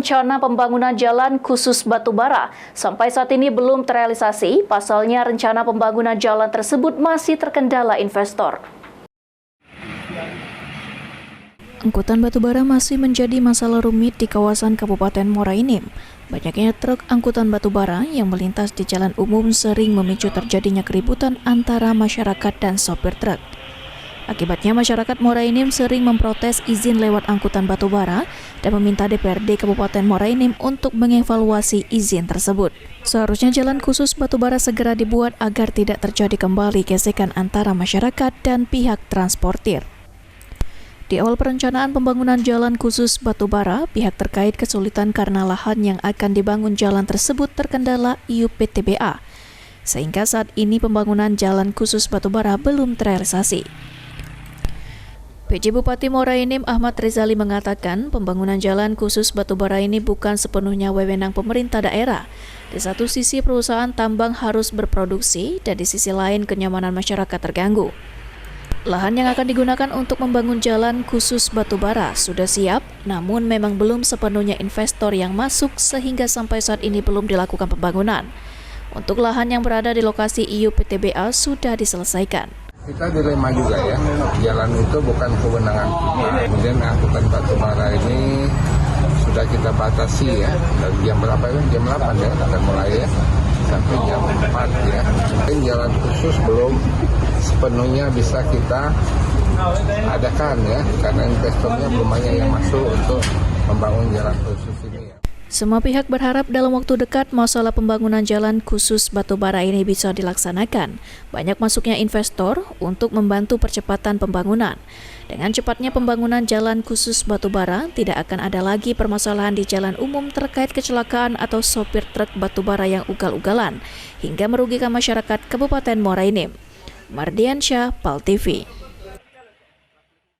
rencana pembangunan jalan khusus batubara sampai saat ini belum terrealisasi. Pasalnya rencana pembangunan jalan tersebut masih terkendala investor. Angkutan batubara masih menjadi masalah rumit di kawasan Kabupaten Muara Enim. Banyaknya truk angkutan batubara yang melintas di jalan umum sering memicu terjadinya keributan antara masyarakat dan sopir truk. Akibatnya masyarakat Muara Enim sering memprotes izin lewat angkutan batubara dan meminta DPRD Kabupaten Muara Enim untuk mengevaluasi izin tersebut. Seharusnya jalan khusus batubara segera dibuat agar tidak terjadi kembali gesekan antara masyarakat dan pihak transportir. Di awal perencanaan pembangunan jalan khusus batubara, pihak terkait kesulitan karena lahan yang akan dibangun jalan tersebut terkendala IUPTBA, sehingga saat ini pembangunan jalan khusus batubara belum terrealisasi. PJ Bupati Muara Enim Ahmad Rizali mengatakan pembangunan jalan khusus batubara ini bukan sepenuhnya wewenang pemerintah daerah. Di satu sisi perusahaan tambang harus berproduksi dan di sisi lain kenyamanan masyarakat terganggu. Lahan yang akan digunakan untuk membangun jalan khusus batubara sudah siap, namun memang belum sepenuhnya investor yang masuk sehingga sampai saat ini belum dilakukan pembangunan. Untuk lahan yang berada di lokasi IUPTBA sudah diselesaikan. Kita dilema juga ya, jalan itu bukan kewenangan kita. Kemudian angkutan batubara ini sudah kita batasi ya, dari jam berapa ya? Jam 8 ya, akan mulai ya, sampai jam 4 ya. Mungkin jalan khusus belum sepenuhnya bisa kita adakan ya, karena investornya belum banyak yang masuk untuk membangun jalan khusus ini ya. Semua pihak berharap dalam waktu dekat masalah pembangunan jalan khusus batubara ini bisa dilaksanakan. Banyak masuknya investor untuk membantu percepatan pembangunan. Dengan cepatnya pembangunan jalan khusus batubara, tidak akan ada lagi permasalahan di jalan umum terkait kecelakaan atau sopir truk batubara yang ugal-ugalan, hingga merugikan masyarakat Kabupaten Muara Enim. Mardiansyah, PAL TV.